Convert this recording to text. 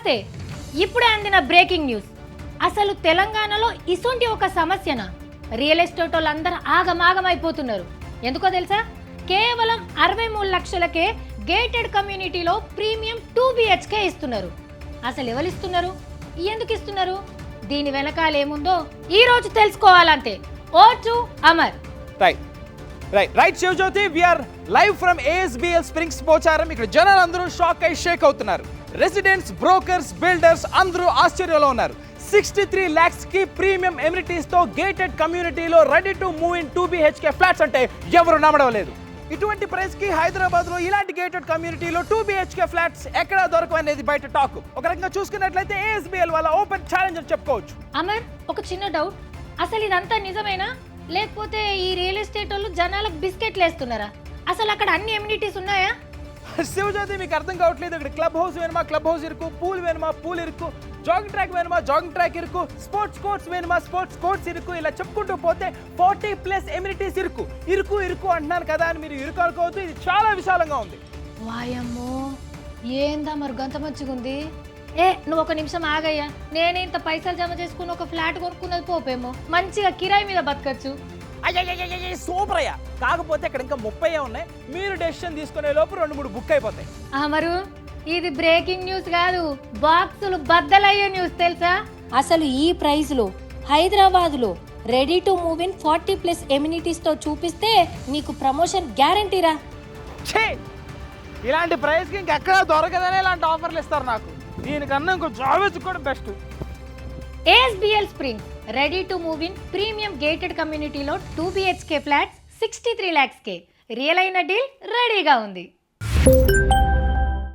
నమస్తే. ఇప్పుడే అందిన బ్రేకింగ్ న్యూస్. అసలు తెలంగాణలో ఇసొంటి ఒక సమస్యన రియల్ ఎస్టేట్ వాళ్ళందరూ ఆగమాగమైపోతున్నారు. ఎందుకో తెలుసా? కేవలం 63 లక్షలకే గేటెడ్ కమ్యూనిటీలో ప్రీమియం 2 BHK ఇస్తున్నారు. అసలు ఎవరు ఇస్తున్నారు, ఎందుకు ఇస్తున్నారు, దీని వెనకాల ఏముందో ఈ రోజు తెలుసుకోవాలంతే. Over to Amar. Right Shivajyothi, we are ఫ్రమ్ ASBL స్ప్రింగ్స్ పోచారం. ఇక్కడ జనాలు అందరూ షాక్ అయి షేక్ అవుతున్నారు. రెసిడెంట్స్, బ్రోకర్స్, బిల్డర్స్ అందరూ ఆశ్చర్యంలో ఉన్నారు. 63 lakhs కి ప్రీమియం ఎమ్యూనిటీస్ తో గేటెడ్ కమ్యూనిటీలో ready to move in 2 BHK flats అంటే ఎవరు నమ్మడం లేదు. ఇటువంటి ప్రైస్ కి హైదరాబాద్ లో ఇలాంటి గేటెడ్ కమ్యూనిటీలో 2 BHK ఫ్లాట్స్ ఎక్కడ దొరకవు అనేది బయట టాక్. ఒక రకంగా చూసుకున్నట్లయితే ASBL వాళ్ళ ఓపెన్ ఛాలెంజ్ అని చెప్పుకోవచ్చు. అమర్, ఒక చిన్న డౌట్. అసలు ఇదంతా నిజమేనా, లేకపోతే ఈ రియల్ ఎస్టేట్ వాళ్ళు జనాలకు బిస్కెట్లు వేస్తున్నారా? అసలు అక్కడ అన్ని ఎమ్యూనిటీస్ ఉన్నాయా? శివజ్యోతి, మీకు అర్థం కావట్లేదు. ఇక్కడ క్లబ్ హౌస్ వేணுమా క్లబ్ హౌస్ ఇరుకు, పూల్ వేணுమా పూల్ ఇరుకు, జాగింగ్ ట్రాక్ వేணுమా జాగింగ్ ట్రాక్ ఇరుకు, స్పోర్ట్స్ కోర్ట్స్ వేணுమా స్పోర్ట్స్ కోర్ట్స్ ఇరుకు, ఇలా చెప్పుకుంటూ పోతే 40+ ఎమ్యూనిటీస్ ఇరుకు ఇరుకు ఇరుకు అంటున్నాను కదా అని మీరు ఇరుకు అనుకోవద్దు. ఇది చాలా విశాలంగా ఉంది. వాయమ్మో, ఏందా మరి గంత మంచిగా ఉంది. నువ్వు ఒక నిమిషం ఆగయ్యా. నేనే ఇంత పైసలు జమ చేసుకుని ఒక ఫ్లాట్ కొనుక్కున్నది పోపేమో, మంచిగా కిరాయి మీద బతకచ్చు. సూపర్ అయ్యా. కాకపోతే ఇక్కడ ఇంకా 30 ఉన్నాయి. మీరు డెసిషన్ తీసుకునే లోపు 2-3 బుక్ అయిపోతాయి. అమరు, ఇది బ్రేకింగ్ న్యూస్ కాదు, బాక్సులు బద్దలయ్యే న్యూస్ తెలుసా? అసలు ఈ ప్రైస్ లో హైదరాబాద్ లో ready to move in 40+ amenities తో చూపిస్తే నీకు ప్రమోషన్ గ్యారంటీరా. ఇలాంటి ప్రైస్ కి ఇంకెక్కడా దొరకదనే ఇలాంటి ఆఫర్లు ఇస్తారు నాకు. దీనికన్నా ఇంకో జాబ్ వెతుక్కోవడం best. ASBL spring ready to move in premium gated కమ్యూనిటీలో 2 BHK ఫ్లాట్స్ 63 lakhs కే. రియల్ అయిన డీల్ రెడీగా ఉంది.